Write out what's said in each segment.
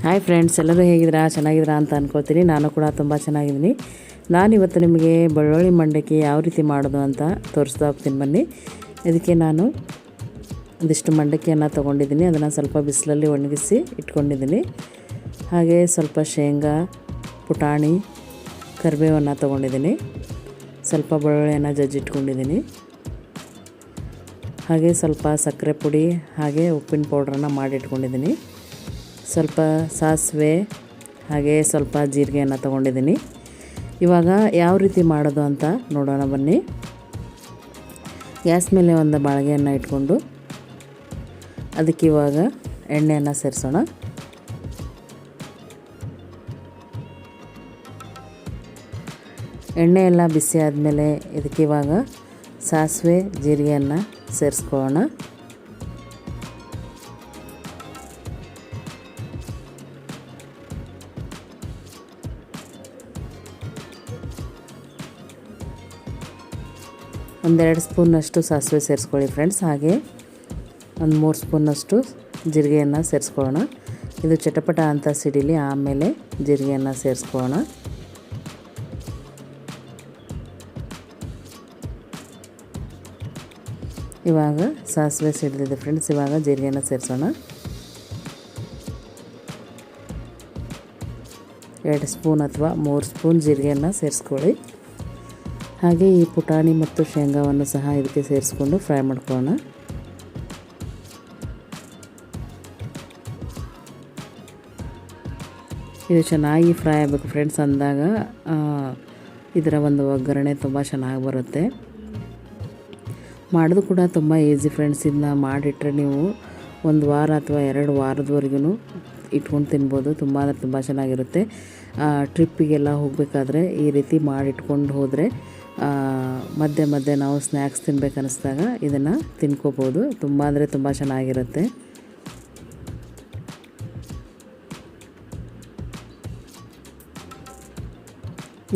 Hi friends, ಎಲ್ಲರೂ ಹೇಗಿದ್ದೀರಾ? ಚೆನ್ನಾಗಿದ್ದೀರಾ ಅಂತ ಅಂದ್ಕೊಳ್ತೀನಿ. ನಾನು ಕೂಡ ತುಂಬ ಚೆನ್ನಾಗಿದ್ದೀನಿ. ನಾನಿವತ್ತು ನಿಮಗೆ ಬೆಳ್ಳುಳ್ಳಿ ಮಂಡಕ್ಕಿ ಯಾವ ರೀತಿ ಮಾಡೋದು ಅಂತ ತೋರಿಸ್ತಾ ಹೋಗ್ತೀನಿ ಬನ್ನಿ. ಇದಕ್ಕೆ ನಾನು ಒಂದಿಷ್ಟು ಮಂಡಕ್ಕಿಯನ್ನು ತೊಗೊಂಡಿದ್ದೀನಿ. ಅದನ್ನು ಸ್ವಲ್ಪ ಬಿಸಿಲಲ್ಲಿ ಒಣಗಿಸಿ ಇಟ್ಕೊಂಡಿದ್ದೀನಿ. ಹಾಗೆ ಸ್ವಲ್ಪ ಶೇಂಗಾ, ಪುಟಾಣಿ, ಕರಿಬೇವನ್ನು ತೊಗೊಂಡಿದ್ದೀನಿ. ಸ್ವಲ್ಪ ಬೆಳ್ಳುಳ್ಳಿಯನ್ನು ಜಜ್ಜಿಟ್ಕೊಂಡಿದ್ದೀನಿ. ಹಾಗೆ ಸ್ವಲ್ಪ ಸಕ್ಕರೆ ಪುಡಿ ಹಾಗೆ ಉಪ್ಪಿನ ಪೌಡ್ರನ್ನು ಮಾಡಿಟ್ಕೊಂಡಿದ್ದೀನಿ. ಸ್ವಲ್ಪ ಸಾಸಿವೆ ಹಾಗೆ ಸ್ವಲ್ಪ ಜೀರಿಗೆಯನ್ನು ತೊಗೊಂಡಿದ್ದೀನಿ. ಇವಾಗ ಯಾವ ರೀತಿ ಮಾಡೋದು ಅಂತ ನೋಡೋಣ ಬನ್ನಿ. ಗ್ಯಾಸ್ ಮೇಲೆ ಒಂದು ಬಾಳಿಗೆಯನ್ನು ಇಟ್ಕೊಂಡು ಅದಕ್ಕೆ ಇವಾಗ ಎಣ್ಣೆಯನ್ನು ಸೇರಿಸೋಣ. ಎಣ್ಣೆ ಎಲ್ಲ ಬಿಸಿ ಆದಮೇಲೆ ಇದಕ್ಕೆ ಇವಾಗ ಸಾಸಿವೆ ಜೀರಿಗೆಯನ್ನು ಸೇರಿಸ್ಕೊಳ್ಳೋಣ. ಒಂದೆರಡು ಸ್ಪೂನಷ್ಟು ಸಾಸಿವೆ ಸೇರಿಸ್ಕೊಳ್ಳಿ ಫ್ರೆಂಡ್ಸ್. ಹಾಗೆ ಒಂದು 3 ಸ್ಪೂನಷ್ಟು ಜೀರಿಗೆಯನ್ನು ಸೇರಿಸ್ಕೊಳ್ಳೋಣ. ಇದು ಚಟಪಟ ಅಂತ ಸಿಡಿಲಿ, ಆಮೇಲೆ ಜೀರಿಗೆಯನ್ನು ಸೇರಿಸ್ಕೊಳ್ಳೋಣ. ಇವಾಗ ಸಾಸಿವೆ ಸಿಡಿದಿದೆ ಫ್ರೆಂಡ್ಸ್. ಇವಾಗ ಜೀರಿಗೆಯನ್ನು ಸೇರಿಸೋಣ. 2 ಸ್ಪೂನ್ ಅಥವಾ 3 ಸ್ಪೂನ್ ಜೀರಿಗೆಯನ್ನು ಸೇರಿಸ್ಕೊಳ್ಳಿ. ಹಾಗೆ ಈ ಪುಟಾಣಿ ಮತ್ತು ಶೇಂಗಾವನ್ನು ಸಹ ಇದಕ್ಕೆ ಸೇರಿಸ್ಕೊಂಡು ಫ್ರೈ ಮಾಡ್ಕೊಳ್ಳೋಣ. ಇದು ಚೆನ್ನಾಗಿ ಫ್ರೈ ಆಗಬೇಕು ಫ್ರೆಂಡ್ಸ್. ಅಂದಾಗ ಇದರ ಒಂದು ಒಗ್ಗರಣೆ ತುಂಬ ಚೆನ್ನಾಗಿ ಬರುತ್ತೆ. ಮಾಡೋದು ಕೂಡ ತುಂಬ ಈಸಿ ಫ್ರೆಂಡ್ಸ್. ಇದನ್ನ ಮಾಡಿಟ್ರೆ ನೀವು 1 ವಾರ ಅಥವಾ 2 ವಾರದವರೆಗೂ ಇಟ್ಕೊಂಡು ತಿನ್ಬೋದು. ತುಂಬ ಅಂದರೆ ತುಂಬ ಚೆನ್ನಾಗಿರುತ್ತೆ. ಟ್ರಿಪ್ಪಿಗೆಲ್ಲ ಹೋಗಬೇಕಾದ್ರೆ ಈ ರೀತಿ ಮಾಡಿಟ್ಕೊಂಡು ಹೋದರೆ ಮಧ್ಯೆ ಮಧ್ಯೆ ನಾವು ಸ್ನ್ಯಾಕ್ಸ್ ತಿನ್ಬೇಕು ಅನ್ನಿಸ್ದಾಗ ಇದನ್ನು ತಿನ್ಕೋಬೋದು. ತುಂಬ ಅಂದರೆ ತುಂಬ ಚೆನ್ನಾಗಿರುತ್ತೆ.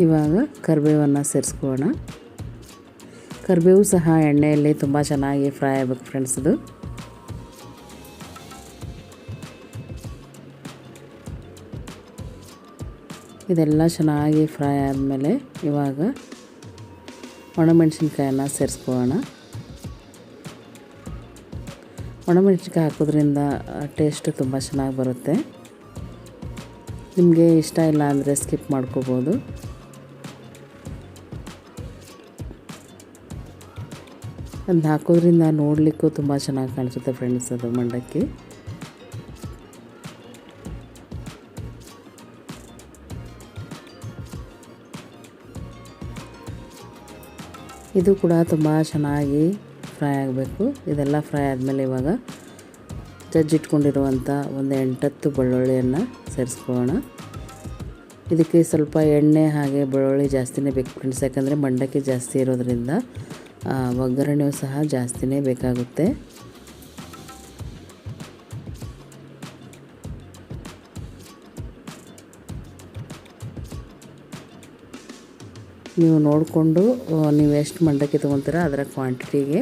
ಇವಾಗ ಕರಿಬೇವನ್ನು ಸೇರಿಸ್ಕೊಳ್ಳೋಣ. ಕರಿಬೇವು ಸಹ ಎಣ್ಣೆಯಲ್ಲಿ ತುಂಬ ಚೆನ್ನಾಗಿ ಫ್ರೈ ಆಗಬೇಕು ಫ್ರೆಂಡ್ಸ್. ಇದು ಇದೆಲ್ಲ ಚೆನ್ನಾಗಿ ಫ್ರೈ ಆದಮೇಲೆ ಇವಾಗ ಒಣಮೆಣಸಿನ್ಕಾಯನ್ನು ಸೇರಿಸ್ಕೊಳ್ಳೋಣ. ಒಣಮೆಣಸಿನ್ಕಾಯಿ ಹಾಕೋದ್ರಿಂದ ಟೇಸ್ಟ್ ತುಂಬ ಚೆನ್ನಾಗಿ ಬರುತ್ತೆ. ನಿಮಗೆ ಇಷ್ಟ ಇಲ್ಲ ಅಂದರೆ ಸ್ಕಿಪ್ ಮಾಡ್ಕೋಬೋದು. ಅದನ್ನ ಹಾಕೋದ್ರಿಂದ ನೋಡಲಿಕ್ಕೂ ತುಂಬ ಚೆನ್ನಾಗಿ ಕಾಣಿಸುತ್ತೆ ಫ್ರೆಂಡ್ಸ್ ಅದು ಮಂಡಕ್ಕಿ. ಇದು ಕೂಡ ತುಂಬ ಚೆನ್ನಾಗಿ ಫ್ರೈ ಆಗಬೇಕು. ಇದೆಲ್ಲ ಫ್ರೈ ಆದಮೇಲೆ ಇವಾಗ ಜಜ್ಜಿಟ್ಕೊಂಡಿರುವಂಥ ಒಂದು 8-10 ಬೆಳ್ಳುಳ್ಳಿಯನ್ನು ಸೇರಿಸ್ಕೊಳ್ಳೋಣ. ಇದಕ್ಕೆ ಸ್ವಲ್ಪ ಎಣ್ಣೆ ಹಾಗೆ ಬೆಳ್ಳುಳ್ಳಿ ಜಾಸ್ತಿನೇ ಬೇಕು ಫ್ರೆಂಡ್ಸ್. ಯಾಕಂದರೆ ಮಂಡಕ್ಕಿ ಜಾಸ್ತಿ ಇರೋದ್ರಿಂದ ಒಗ್ಗರಣೆಯೂ ಸಹ ಜಾಸ್ತಿನೇ ಬೇಕಾಗುತ್ತೆ. ನೀವು ನೋಡಿಕೊಂಡು ನೀವು ಎಷ್ಟು ಮಂಡಕ್ಕಿ ತೊಗೊತೀರ ಅದರ ಕ್ವಾಂಟಿಟಿಗೆ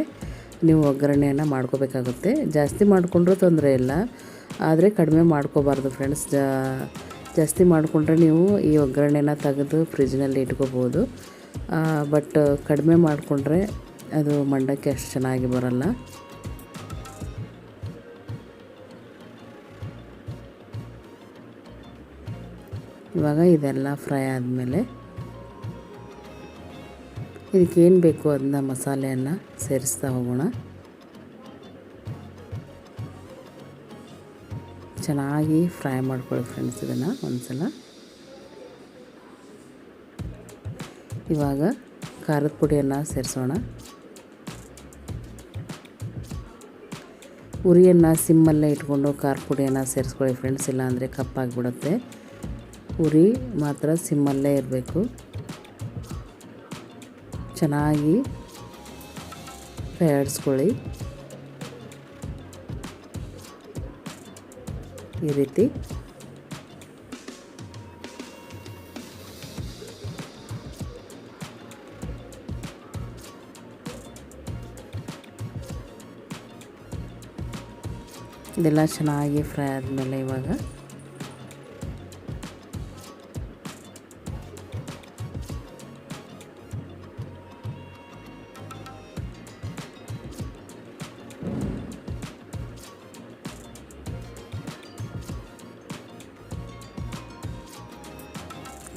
ನೀವು ಒಗ್ಗರಣೆಯನ್ನು ಮಾಡ್ಕೋಬೇಕಾಗುತ್ತೆ. ಜಾಸ್ತಿ ಮಾಡಿಕೊಂಡ್ರೂ ತೊಂದರೆ ಇಲ್ಲ, ಆದರೆ ಕಡಿಮೆ ಮಾಡ್ಕೋಬಾರ್ದು ಫ್ರೆಂಡ್ಸ್. ಜಾಸ್ತಿ ಮಾಡಿಕೊಂಡ್ರೆ ನೀವು ಈ ಒಗ್ಗರಣೆನ ತೆಗೆದು ಫ್ರಿಜ್ನಲ್ಲಿ ಇಟ್ಕೋಬೋದು. ಬಟ್ ಕಡಿಮೆ ಮಾಡಿಕೊಂಡ್ರೆ ಅದು ಮಂಡಕ್ಕಿ ಅಷ್ಟು ಚೆನ್ನಾಗಿ ಬರಲ್ಲ. ಇವಾಗ ಇದೆಲ್ಲ ಫ್ರೈ ಆದಮೇಲೆ ಇದಕ್ಕೇನು ಬೇಕು ಅದನ್ನ ಮಸಾಲೆಯನ್ನು ಸೇರಿಸ್ತಾ ಹೋಗೋಣ. ಚೆನ್ನಾಗಿ ಫ್ರೈ ಮಾಡ್ಕೊಳ್ಳಿ ಫ್ರೆಂಡ್ಸ್ ಇದನ್ನು ಒಂದ್ಸಲ. ಇವಾಗ ಖಾರದ ಪುಡಿಯನ್ನು ಸೇರಿಸೋಣ. ಉರಿಯನ್ನು ಸಿಮ್ಮಲ್ಲೇ ಇಟ್ಕೊಂಡು ಖಾರದ ಪುಡಿಯನ್ನು ಸೇರಿಸ್ಕೊಳ್ಳಿ ಫ್ರೆಂಡ್ಸ್. ಇಲ್ಲಾಂದರೆ ಕಪ್ಪಾಗಿಬಿಡುತ್ತೆ. ಉರಿ ಮಾತ್ರ ಸಿಮ್ಮಲ್ಲೇ ಇರಬೇಕು. ಚೆನ್ನಾಗಿ ಫ್ರೈ ಆಡಿಸ್ಕೊಳ್ಳಿ ಈ ರೀತಿ. ಇದೆಲ್ಲ ಚೆನ್ನಾಗಿ ಫ್ರೈ ಆದಮೇಲೆ ಇವಾಗ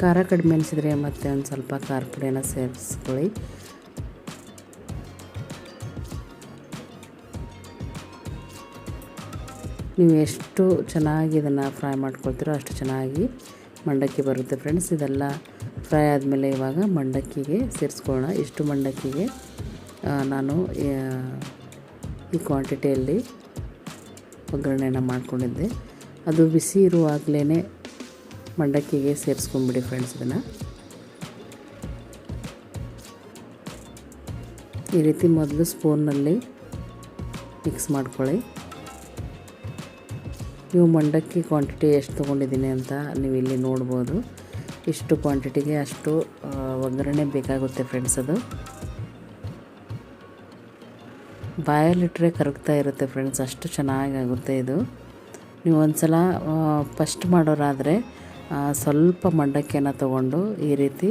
ಖಾರ ಕಡಿಮೆ ಅನಿಸಿದರೆ ಮತ್ತೆ ಒಂದು ಸ್ವಲ್ಪ ಖಾರ ಪುಡಿಯನ್ನು ಸೇರಿಸ್ಕೊಳ್ಳಿ. ನೀವು ಎಷ್ಟು ಚೆನ್ನಾಗಿ ಇದನ್ನು ಫ್ರೈ ಮಾಡ್ಕೊಳ್ತೀರೋ ಅಷ್ಟು ಚೆನ್ನಾಗಿ ಮಂಡಕ್ಕಿ ಬರುತ್ತೆ ಫ್ರೆಂಡ್ಸ್. ಇದೆಲ್ಲ ಫ್ರೈ ಆದಮೇಲೆ ಇವಾಗ ಮಂಡಕ್ಕಿಗೆ ಸೇರಿಸ್ಕೊಳ್ಳೋಣ. ಇಷ್ಟು ಮಂಡಕ್ಕಿಗೆ ನಾನು ಈ ಕ್ವಾಂಟಿಟಿಯಲ್ಲಿ ಒಗ್ಗರಣೆಯನ್ನು ಮಾಡ್ಕೊಂಡಿದ್ದೆ. ಅದು ಬಿಸಿ ಇರುವಾಗಲೇ ಮಂಡಕ್ಕಿಗೆ ಸೇರಿಸ್ಕೊಂಡ್ಬಿಡಿ ಫ್ರೆಂಡ್ಸ್. ಇದನ್ನು ಈ ರೀತಿ ಮೊದಲು ಸ್ಪೂನ್ನಲ್ಲಿ ಮಿಕ್ಸ್ ಮಾಡ್ಕೊಳ್ಳಿ. ನೀವು ಮಂಡಕ್ಕಿ ಕ್ವಾಂಟಿಟಿ ಎಷ್ಟು ತೊಗೊಂಡಿದ್ದೀನಿ ಅಂತ ನೀವು ಇಲ್ಲಿ ನೋಡ್ಬೋದು. ಇಷ್ಟು ಕ್ವಾಂಟಿಟಿಗೆ ಅಷ್ಟು ಒಗ್ಗರಣೆ ಬೇಕಾಗುತ್ತೆ ಫ್ರೆಂಡ್ಸ್. ಅದು ಬಾಯಲ್ಲಿಟ್ಟರೆ ಕರಗ್ತಾ ಇರುತ್ತೆ ಫ್ರೆಂಡ್ಸ್, ಅಷ್ಟು ಚೆನ್ನಾಗಾಗುತ್ತೆ ಇದು. ನೀವು ಒಂದು ಸಲ ಫಸ್ಟ್ ಮಾಡೋರಾದರೆ ಸ್ವಲ್ಪ ಮಂಡಕ್ಕಿಯನ್ನು ತೊಗೊಂಡು ಈ ರೀತಿ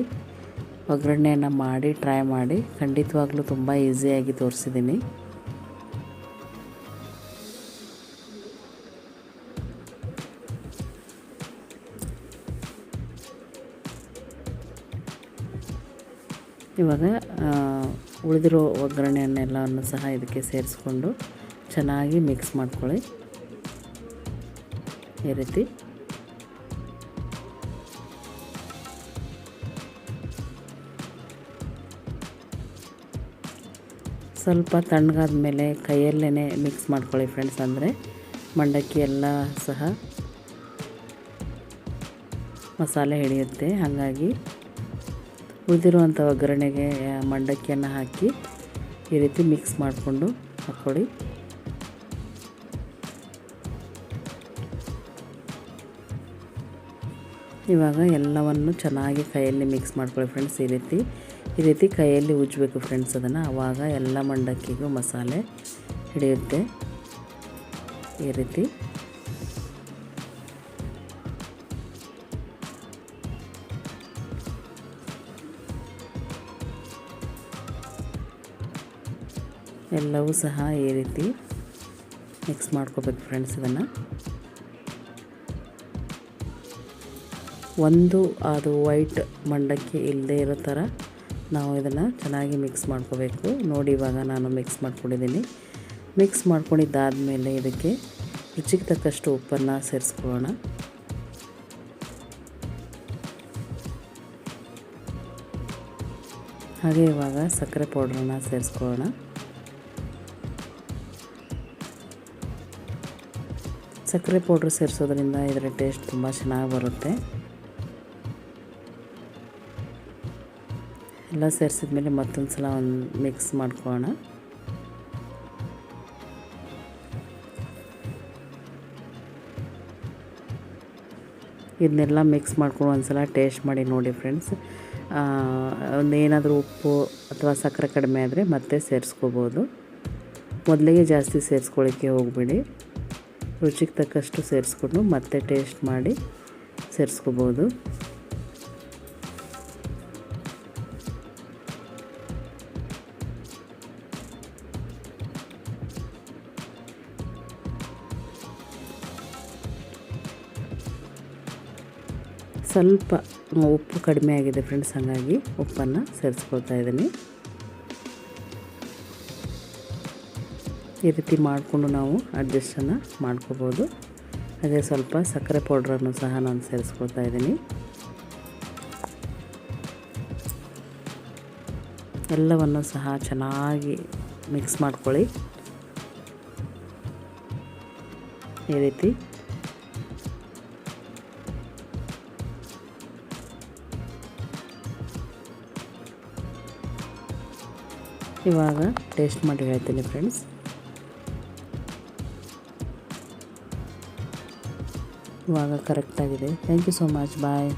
ಒಗ್ಗರಣೆಯನ್ನು ಮಾಡಿ ಟ್ರೈ ಮಾಡಿ. ಖಂಡಿತವಾಗ್ಲೂ ತುಂಬ ಈಸಿಯಾಗಿ ತೋರಿಸಿದ್ದೀನಿ. ಇವಾಗ ಉಳಿದಿರೋ ಒಗ್ಗರಣೆಯನ್ನೆಲ್ಲವನ್ನು ಸಹ ಇದಕ್ಕೆ ಸೇರಿಸ್ಕೊಂಡು ಚೆನ್ನಾಗಿ ಮಿಕ್ಸ್ ಮಾಡ್ಕೊಳ್ಳಿ. ಈ ರೀತಿ ಸ್ವಲ್ಪ ತಣ್ಣಗಾದ ಮೇಲೆ ಕೈಯಲ್ಲೇ ಮಿಕ್ಸ್ ಮಾಡ್ಕೊಳ್ಳಿ ಫ್ರೆಂಡ್ಸ್. ಅಂದರೆ ಮಂಡಕ್ಕಿ ಎಲ್ಲ ಸಹ ಮಸಾಲೆ ಹಿಡಿಯುತ್ತೆ. ಹಾಗಾಗಿ ಉಳಿದಿರುವಂಥ ಒಗ್ಗರಣೆಗೆ ಮಂಡಕ್ಕಿಯನ್ನು ಹಾಕಿ ಈ ರೀತಿ ಮಿಕ್ಸ್ ಮಾಡಿಕೊಂಡು ಹಾಕ್ಕೊಳ್ಳಿ. ಇವಾಗ ಎಲ್ಲವನ್ನು ಚೆನ್ನಾಗಿ ಕೈಯಲ್ಲಿ ಮಿಕ್ಸ್ ಮಾಡ್ಕೊಳ್ಳಿ ಫ್ರೆಂಡ್ಸ್. ಈ ರೀತಿ ಕೈಯಲ್ಲಿ ಉಜ್ಜಬೇಕು ಫ್ರೆಂಡ್ಸ್ ಅದನ್ನು. ಆವಾಗ ಎಲ್ಲ ಮಂಡಕ್ಕಿಗೂ ಮಸಾಲೆ ಹಿಡಿಯುತ್ತೆ. ಈ ರೀತಿ ಎಲ್ಲವೂ ಸಹ ಈ ರೀತಿ ಮಿಕ್ಸ್ ಮಾಡ್ಕೋಬೇಕು ಫ್ರೆಂಡ್ಸ್. ಇದನ್ನು ಅದು ವೈಟ್ ಮಂಡಕ್ಕಿ ಇಲ್ಲದೆ ಇರೋ ಥರ ನಾವು ಇದನ್ನು ಚೆನ್ನಾಗಿ ಮಿಕ್ಸ್ ಮಾಡ್ಕೋಬೇಕು. ನೋಡಿ ಇವಾಗ ನಾನು ಮಿಕ್ಸ್ ಮಾಡ್ಕೊಂಡಿದ್ದೀನಿ. ಮಿಕ್ಸ್ ಮಾಡ್ಕೊಂಡಿದ್ದಾದಮೇಲೆ ಇದಕ್ಕೆ ರುಚಿಗೆ ತಕ್ಕಷ್ಟು ಉಪ್ಪನ್ನು ಸೇರಿಸ್ಕೊಳ್ಳೋಣ. ಹಾಗೆ ಇವಾಗ ಸಕ್ಕರೆ ಪೌಡ್ರನ್ನು ಸೇರಿಸ್ಕೊಳ್ಳೋಣ. ಸಕ್ಕರೆ ಪೌಡ್ರ್ ಸೇರಿಸೋದ್ರಿಂದ ಇದರ ಟೇಸ್ಟ್ ತುಂಬ ಚೆನ್ನಾಗಿ ಬರುತ್ತೆ. ಎಲ್ಲ ಸೇರಿಸಿದ ಮೇಲೆ ಮತ್ತೊಂದು ಸಲ ಮಿಕ್ಸ್ ಮಾಡ್ಕೊಳ್ಳೋಣ. ಇದನ್ನೆಲ್ಲ ಮಿಕ್ಸ್ ಮಾಡ್ಕೊಂಡು ಒಂದು ಸಲ ಟೇಸ್ಟ್ ಮಾಡಿ ನೋಡಿ ಫ್ರೆಂಡ್ಸ್. ಒಂದೇನಾದರೂ ಉಪ್ಪು ಅಥವಾ ಸಕ್ಕರೆ ಕಡಿಮೆ ಆದರೆ ಮತ್ತೆ ಸೇರಿಸ್ಕೋಬೋದು. ಮೊದಲಿಗೆ ಜಾಸ್ತಿ ಸೇರಿಸ್ಕೊಳ್ಳಿಕ್ಕೆ ಹೋಗಬೇಡಿ. ರುಚಿಗೆ ತಕ್ಕಷ್ಟು ಸೇರಿಸ್ಕೊಂಡು ಮತ್ತೆ ಟೇಸ್ಟ್ ಮಾಡಿ ಸೇರಿಸ್ಕೋಬೋದು. ಸ್ವಲ್ಪ ಉಪ್ಪು ಕಡಿಮೆ ಆಗಿದೆ ಫ್ರೆಂಡ್ಸ್, ಹಾಗಾಗಿ ಉಪ್ಪನ್ನು ಸೇರಿಸ್ಕೊಳ್ತಾ ಇದ್ದೀನಿ. ಈ ರೀತಿ ಮಾಡಿಕೊಂಡು ನಾವು ಅಡ್ಜಸ್ಟನ್ನು ಮಾಡ್ಕೋಬೋದು. ಹಾಗೆ ಸ್ವಲ್ಪ ಸಕ್ಕರೆ ಪೌಡ್ರನ್ನು ಸಹ ನಾನು ಸೇರಿಸ್ಕೊಳ್ತಾ ಇದ್ದೀನಿ. ಎಲ್ಲವನ್ನು ಸಹ ಚೆನ್ನಾಗಿ ಮಿಕ್ಸ್ ಮಾಡ್ಕೊಳ್ಳಿ. ಈ ರೀತಿ ಇವಾಗ ಟೇಸ್ಟ್ ಮಾಡಿ ಹೇಳ್ತೀನಿ ಫ್ರೆಂಡ್ಸ್. ಇವಾಗ ಕರೆಕ್ಟಾಗಿದೆ. Thank you so much. Bye.